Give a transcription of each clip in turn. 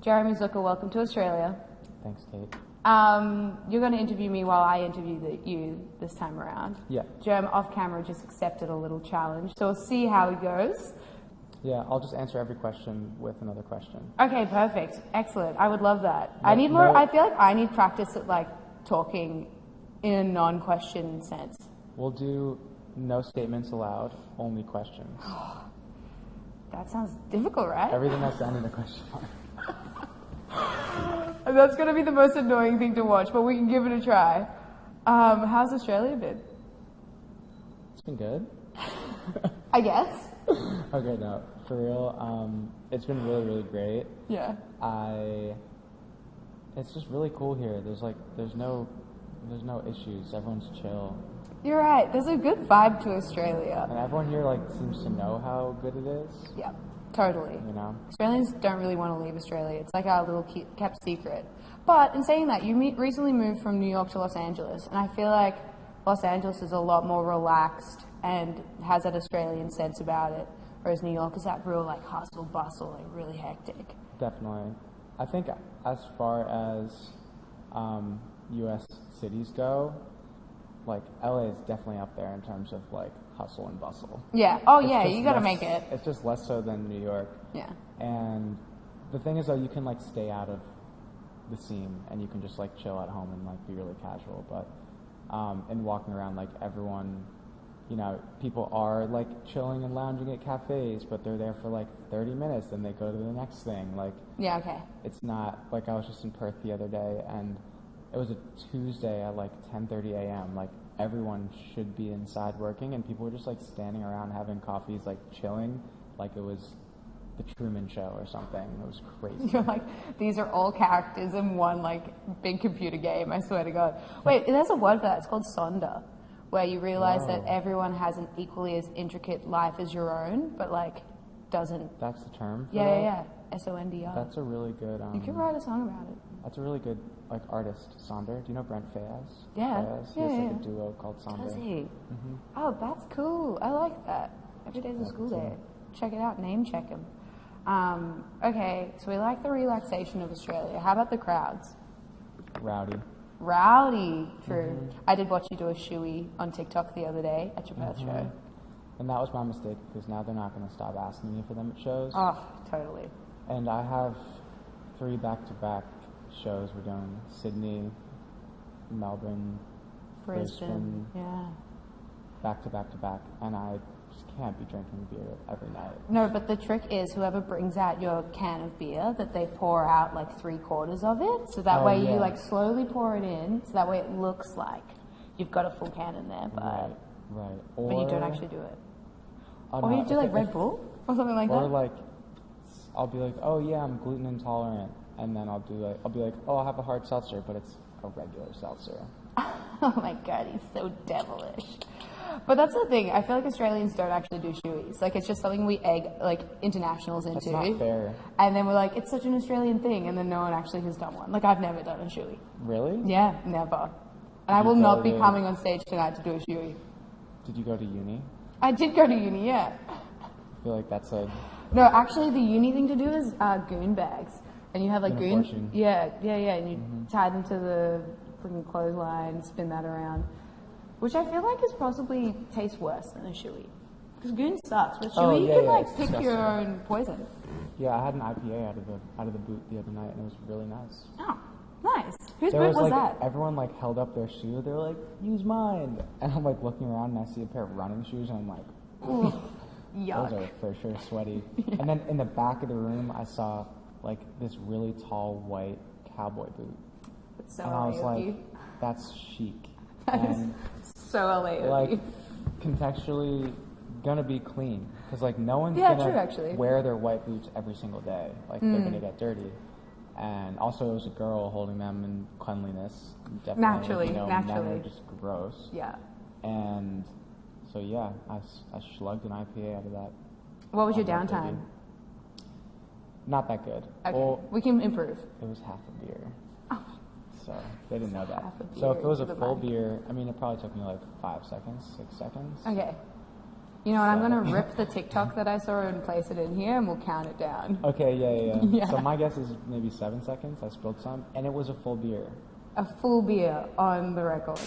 Jeremy Zucker, welcome to Australia. Thanks, Tait. You're going to interview me while I interview you this time around. Yeah. Jeremy, off camera, just accepted a little challenge, so we'll see how it goes. Yeah, I'll just answer every question with another question. Okay, perfect. Excellent. I would love that. I need more. I feel like I need practice at like talking in a non-question sense. We'll do no statements allowed, only questions. That sounds difficult, right? Everything has to end in a question mark. That's going to be the most annoying thing to watch, but we can give it a try. How's Australia been? It's been good. I guess. Okay, no, for real. It's been really, really great. Yeah. It's just really cool here. There's no issues. Everyone's chill. You're right. There's a good vibe to Australia. And everyone here seems to know how good it is. Yeah, totally. You know? Australians don't really want to leave Australia. It's like our little kept secret. But in saying that, you recently moved from New York to Los Angeles, and I feel like Los Angeles is a lot more relaxed and has that Australian sense about it, whereas New York is that real hustle bustle, really hectic. Definitely. I think as far as U.S. cities go, LA is definitely up there in terms of hustle and bustle. Yeah. Oh yeah, you gotta make it. It's just less so than New York. Yeah. And the thing is though, you can stay out of the scene and you can just chill at home and be really casual. But in walking around, everyone, people are chilling and lounging at cafes, but they're there for 30 minutes, then they go to the next thing. Yeah. Okay. It's not I was just in Perth the other day and it was a Tuesday at 10:30 a.m. Everyone should be inside working, and people were just standing around having coffees, chilling, it was the Truman Show or something. It was crazy. You're these are all characters in one big computer game. I swear to God. Wait, there's a word for that. It's called sonder, where you realize that everyone has an equally as intricate life as your own, but doesn't. That's the term. For yeah, that? yeah. SONDR. That's a really good. You could write a song about it. That's a really good artist, Sonder. Do you know Brent Fayez? Yeah. Fayez? He has a duo called Sonder. Does he? Mm-hmm. Oh, that's cool. I like that. Every day's a school day. Check it out. Name check him. Okay, so we like the relaxation of Australia. How about the crowds? Rowdy. Rowdy. True. Mm-hmm. I did watch you do a shoey on TikTok the other day at your Perth show. And that was my mistake because now they're not going to stop asking me for them at shows. Oh, totally. And I have 3 back-to-back shows. We're doing Sydney, Melbourne, Brisbane. Yeah. Back-to-back-to-back. And I just can't be drinking beer every night. No, but the trick is whoever brings out your can of beer, that they pour out 3/4 of it. So that way you slowly pour it in. So that way it looks like you've got a full can in there. But, right. But you don't actually do it. Oh, or no, you do Red Bull or something like that. Or I'll be oh yeah, I'm gluten intolerant, and then I'll be oh, I'll have a hard seltzer, but it's a regular seltzer. Oh my God, he's so devilish. But that's the thing. I feel like Australians don't actually do shoeys. It's just something we egg internationals into. That's not fair. And then we're it's such an Australian thing, and then no one actually has done one. I've never done a shoey. Really? Yeah, never. And I will not be coming on stage tonight to do a shoey. Did you go to uni? I did go to uni, yeah. I feel like that's a... No, actually, the uni thing to do is goon bags. And you have goon... Yeah, and you tie them to the freaking clothesline, spin that around. Which I feel like is possibly tastes worse than a shoey. Because goon sucks. With shoey, you can pick disgusting. your own poison. Yeah, I had an IPA out of the boot the other night, and it was really nice. Oh, nice. Whose boot was that? Everyone held up their shoe. They were use mine. And I'm looking around and I see a pair of running shoes and I'm ooh, yuck. Those are for sure sweaty. Yeah. And then in the back of the room I saw this really tall white cowboy boot. That's so and LA I was of you. That's chic. That and is so LA of you. Contextually gonna be clean because no one's gonna wear their white boots every single day. They're gonna get dirty. And also, it was a girl holding them in cleanliness. Definitely, naturally. Men are just gross. Yeah. And so, yeah, I slugged an IPA out of that. What was your downtime? Not that good. Okay, well, we can improve. It was half a beer. Oh. So, they didn't know that. So, if it was a full beer, it probably took me 5 seconds, 6 seconds. Okay. You know what, I'm going to rip the TikTok that I saw and place it in here, and we'll count it down. Okay, yeah. Yeah. So my guess is maybe 7 seconds. I spilled some, and it was a full beer. A full beer on the record.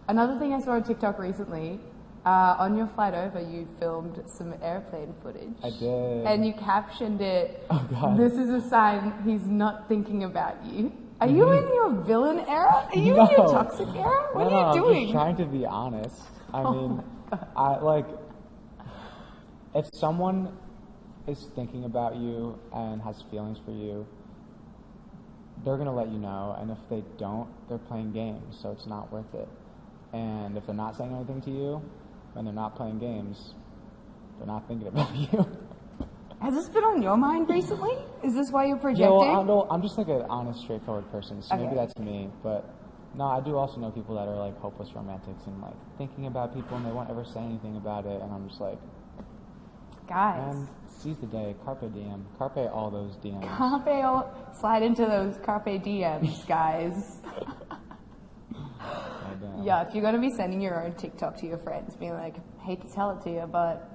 Another thing I saw on TikTok recently, on your flight over, you filmed some airplane footage. I did. And you captioned it, "Oh God, this is a sign he's not thinking about you." Are you in your villain era? Are you No. in your toxic era? What are you I'm doing? just trying to be honest. I Oh mean, my God. if someone is thinking about you and has feelings for you, they're gonna let you know, and if they don't, they're playing games, so it's not worth it. And if they're not saying anything to you, and they're not playing games, they're not thinking about you. Has this been on your mind recently? Is this why you're projecting? Yeah, well, I'm just like an honest, straightforward person, so Okay. maybe that's me. But no, I do also know people that are like hopeless romantics and like thinking about people and they won't ever say anything about it, and I'm just like, Guys. man, seize the day, carpe diem, carpe all those DMs. Slide into those carpe DMs, guys. Yeah, if you're going to be sending your own TikTok to your friends, being like, hate to tell it to you, but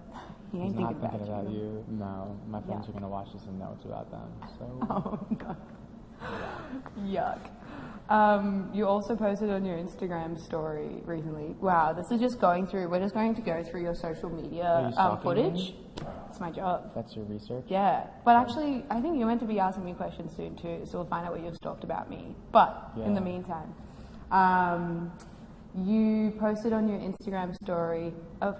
he ain't He's thinking not thinking about about you. you. No, my friends Yuck. are gonna watch this and know it's about them. So Oh, God. Yuck. You also posted on your Instagram story recently. Wow, this is just going through, we're just going to go through your social Are media you stalking footage. me? It's my job. that's your research. Yeah, but actually, I think you're meant to be asking me questions soon too, so we'll find out what you've stalked about me. But in the Yeah. meantime, you posted on your Instagram story a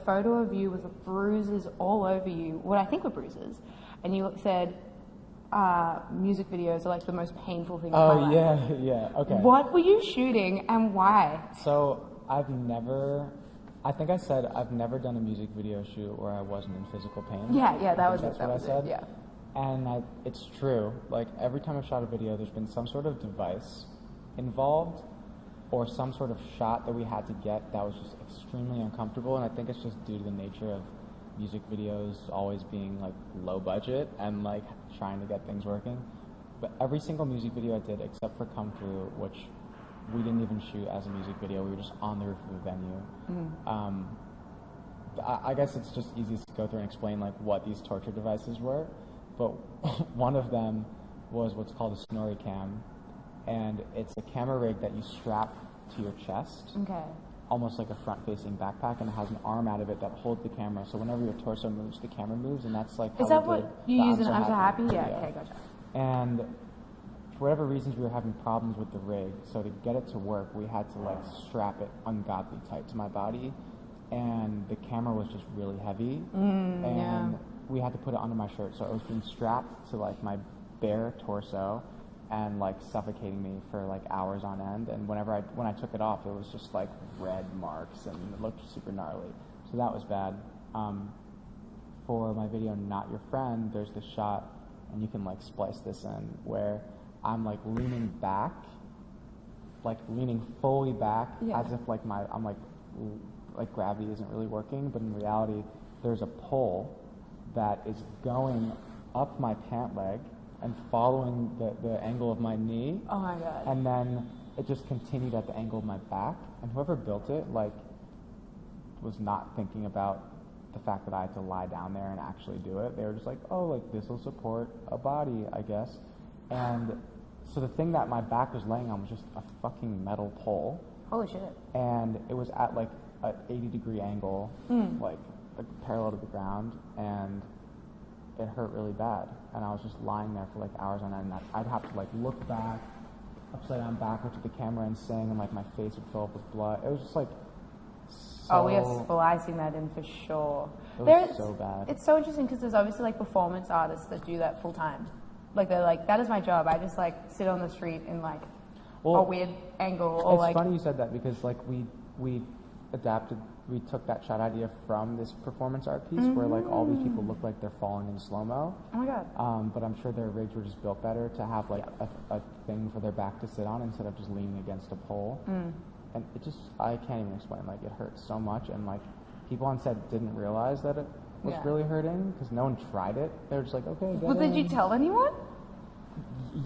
photo of you with bruises all over you, what I think were bruises, and you said music videos are like the most painful thing in my Oh life. yeah. Okay. What were you shooting and why? So I think I said I've never done a music video shoot where I wasn't in physical pain. Yeah, that was That's it. That what was I said. it. Yeah. And it's true. Like every time I've shot a video, there's been some sort of device involved, or some sort of shot that we had to get that was just extremely uncomfortable. And I think it's just due to the nature of music videos always being like low budget and like trying to get things working. But every single music video I did, except for Come Through, which we didn't even shoot as a music video, we were just on the roof of a venue. I guess it's just easiest to go through and explain like what these torture devices were. But one of them was what's called a snorri cam, and it's a camera rig that you strap to your chest, Okay. almost like a front-facing backpack, and it has an arm out of it that holds the camera. So whenever your torso moves, the camera moves, and that's like. Is how that we what did you the use in I'm So Happy? Yeah. video. Okay, gotcha. And for whatever reasons, we were having problems with the rig. So to get it to work, we had to like strap it ungodly tight to my body, and the camera was just really heavy, and yeah. we had to put it under my shirt. So it was being strapped to like my bare torso and like suffocating me for like hours on end. And when I took it off, it was just like red marks and it looked super gnarly. So that was bad. For my video Not Your Friend, there's this shot, and you can like splice this in, where I'm like leaning back, like leaning fully back, Yeah. as if like I'm like gravity isn't really working, but in reality there's a pole that is going up my pant leg and following the angle of my knee, Oh my God. and then it just continued at the angle of my back, and whoever built it like was not thinking about the fact that I had to lie down there and actually do it. They were just like, oh, like this will support a body, I guess. And so the thing that my back was laying on was just a fucking metal pole, Holy shit. and it was at like an 80-degree angle, like parallel to the ground, and it hurt really bad. And I was just lying there for like hours on end. And I'd have to like look back, upside down backwards at the camera and sing, and like my face would fill up with blood. It was just like so. We are splicing that in for sure. It was so bad. It's so interesting because there's obviously like performance artists that do that full time. Like they're like, that is my job. I just like sit on the street in like a weird angle. Or It's like, funny you said that, because like we took that shot idea from this performance art piece where like all these people look like they're falling in slow-mo. oh my God. But I'm sure their rigs were just built better to have like a thing for their back to sit on instead of just leaning against a pole. And it just, I can't even explain, like it hurts so much, and like people on set didn't realize that was really hurting because no one tried it. They were just like, okay, get Well, did you tell anyone?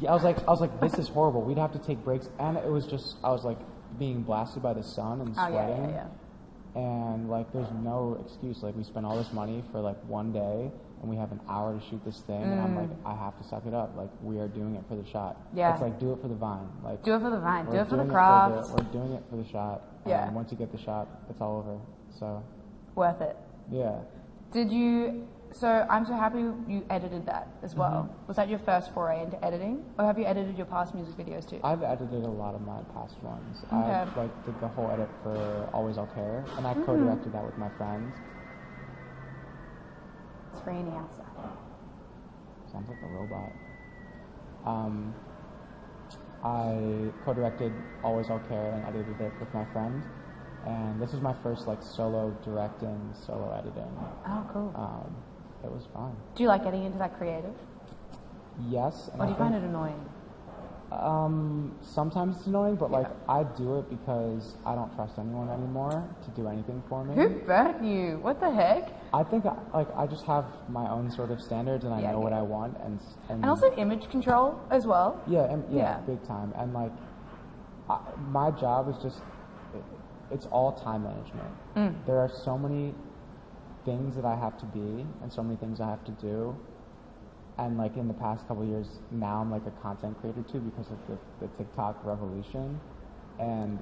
Yeah, I was like, this is horrible. We'd have to take breaks, and it was just, I was like being blasted by the sun and sweating. Yeah. And like, there's no excuse. Like, we spent all this money for like one day, and we have an hour to shoot this thing, and I'm like, I have to suck it up. Like, we are doing it for the shot. Yeah. It's like, do it for the vine. Like, do it for the vine. Do it for the doing craft. we're doing it for the shot. Yeah. And once you get the shot, it's all over. So. Worth it. Yeah. So I'm so happy you edited that as well. Was that your first foray into editing? Or have you edited your past music videos too? I've edited a lot of my past ones. Okay. I like did the whole edit for Always I'll Care, and I co-directed that with my friends. It's raining outside. Sounds like a robot. I co-directed Always I'll Care and edited it with my friends. And this was my first like solo directing, solo editing. Oh, cool. It was fun. Do you like getting into that creative? Yes. Or do you find it annoying? Sometimes it's annoying, but like I do it because I don't trust anyone anymore to do anything for me. Who burnt you? What the heck? I think I just have my own sort of standards, and I know what I want, and also image control as well. Yeah, big time. And like, my job is just it's all time management. There are so many things that I have to be, and so many things I have to do. And like in the past couple of years, now I'm like a content creator too because of the TikTok revolution. And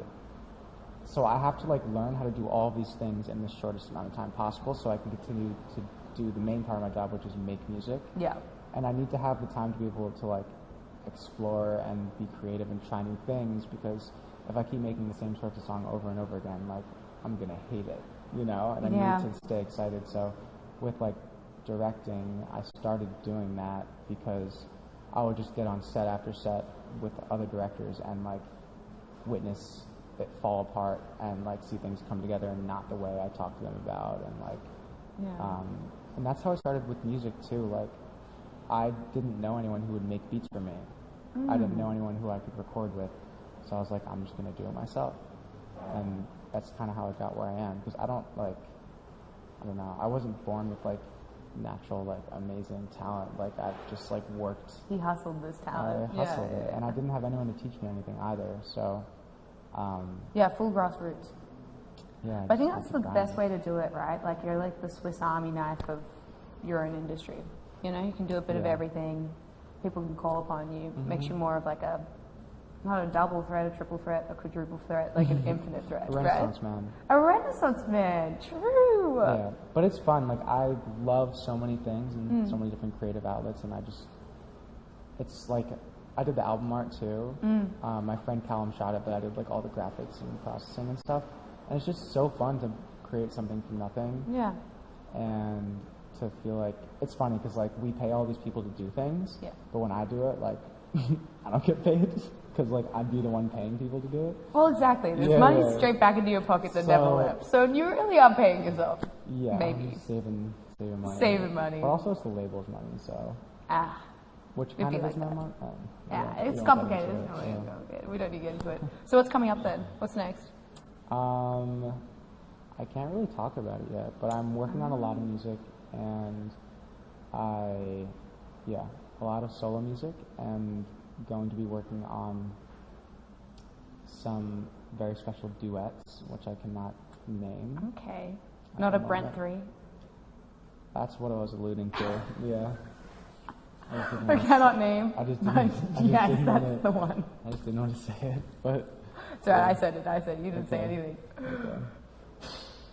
so I have to like learn how to do all of these things in the shortest amount of time possible so I can continue to do the main part of my job, which is make music. Yeah. And I need to have the time to be able to like explore and be creative and try new things, because if I keep making the same sorts of song over and over again, like I'm gonna hate it, you know? And I need to stay excited. So with like directing, I started doing that because I would just get on set after set with other directors and like witness it fall apart and like see things come together and not the way I talk to them about, and like and that's how I started with music too. Like I didn't know anyone who would make beats for me. I didn't know anyone who I could record with, so I was like, I'm just gonna do it myself. And that's kind of how I got where I am, because I don't know, I wasn't born with like natural like amazing talent. Like I've just like worked. He hustled this talent. I hustled it, and I didn't have anyone to teach me anything either. So full grassroots. Yeah, but I think that's the best way to do it, right? Like you're like the Swiss Army knife of your own industry. You know, you can do a bit of everything. People can call upon you. Makes you more of like a, not a double threat, a triple threat, a quadruple threat, like an infinite threat. A renaissance man. A renaissance man, true. Yeah, but it's fun. Like I love so many things and so many different creative outlets, and it's like, I did the album art too. My friend Callum shot it, but I did like all the graphics and processing and stuff. And it's just so fun to create something from nothing. Yeah. And to feel like, it's funny because like we pay all these people to do things, but when I do it, like I don't get paid. Because like I'd be the one paying people to do it. Well, exactly. There's money straight back into your pocket that never left. So you really are paying yourself. Yeah, maybe saving money. Saving money. But also it's the label's money, so. Which kind of is my money? It's complicated. We don't need to get into it. So what's coming up then? What's next? I can't really talk about it yet, but I'm working on a lot of music, and a lot of solo music, and going to be working on some very special duets, which I cannot name. Okay. Not a Brent 3? That's what I was alluding to, yeah. I cannot name. I just didn't, that's the one. I just didn't want to say it, but... Sorry, I said it. You didn't say anything. Okay.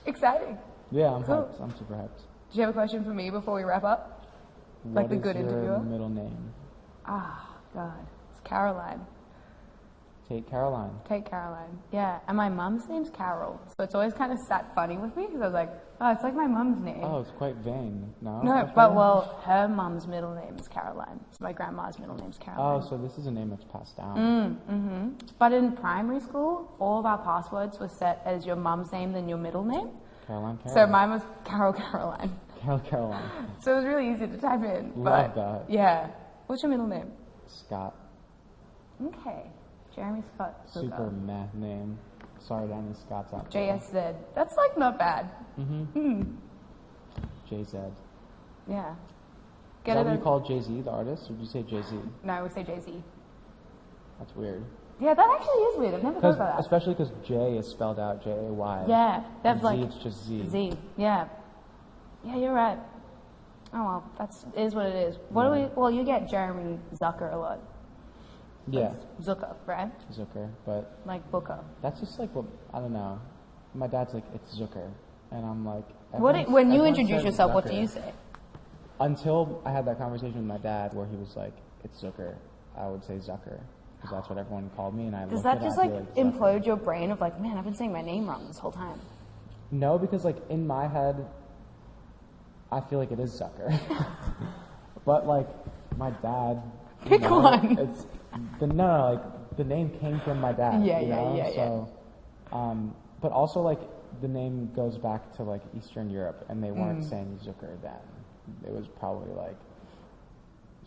Exciting. Yeah, I'm hyped. I'm super hyped. Do you have a question for me before we wrap up? Like the good interviewer? What is your middle name? God. It's Caroline. Tait Caroline. Tait Caroline. Yeah. And my mum's name's Carol. So it's always kind of sat funny with me because I was like, oh, it's like my mum's name. Oh, it's quite vain. No? No, but well, her mum's middle name is Caroline. So my grandma's middle name's Caroline. Oh, so this is a name that's passed down. But in primary school, all of our passwords were set as your mum's name then your middle name. Caroline. So mine was Caroline. Caroline. So it was really easy to type in. Love that. Yeah. What's your middle name? Scott. Okay. Jeremy Scott. Super meh name. Sorry to any Scots out there. JSZ. That's like not bad. J-Z. Yeah. Is that what you call Jay-Z, the artist, or did you say Jay-Z? No, I would say Jay-Z. That's weird. Yeah, that actually is weird. I've never thought about that. Especially because J is spelled out J-A-Y. Yeah, that's Z, it's just Z. Z, yeah. Yeah, you're right. Oh well, is what it is. Well, you get Jeremy Zucker a lot. Yeah. Zucker, right? Zucker, but... Like Booker. That's just like what, I don't know. My dad's like, it's Zucker. And I'm like... When you introduce yourself, what do you say? Until I had that conversation with my dad where he was like, it's Zucker, I would say Zucker. Because that's what everyone called me, and I Does that just like implode your brain of like, man, I've been saying my name wrong this whole time? No, because like in my head, I feel like it is Zucker. But like my dad, pick one. It's like the name came from my dad. Yeah. So, but also like the name goes back to like Eastern Europe, and they weren't saying Zucker then. It was probably like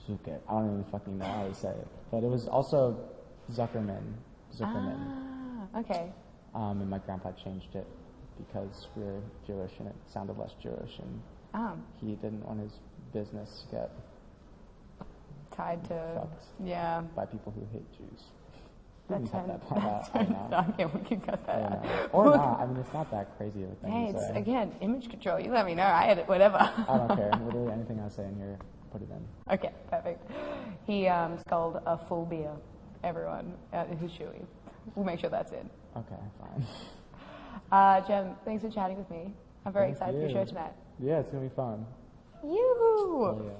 Zucker. I don't even fucking know how to say it. But it was also Zuckerman. Ah, okay. And my grandpa changed it because we were Jewish and it sounded less Jewish, and he didn't want his business to get tied to fucked by people who hate Jews. We can cut that part out. Okay, we can cut that out. Or not. I mean, it's not that crazy of a thing. Hey, to say. Again, image control. You let me know. I edit whatever. I don't care. Literally anything I say in here, put it in. Okay, perfect. He sculled a full beer, everyone, at his shoey. We'll make sure that's in. Okay, fine. Jem, thanks for chatting with me. I'm very excited for your show tonight. Yeah, it's going to be fun. Yoo-hoo! Oh, yeah.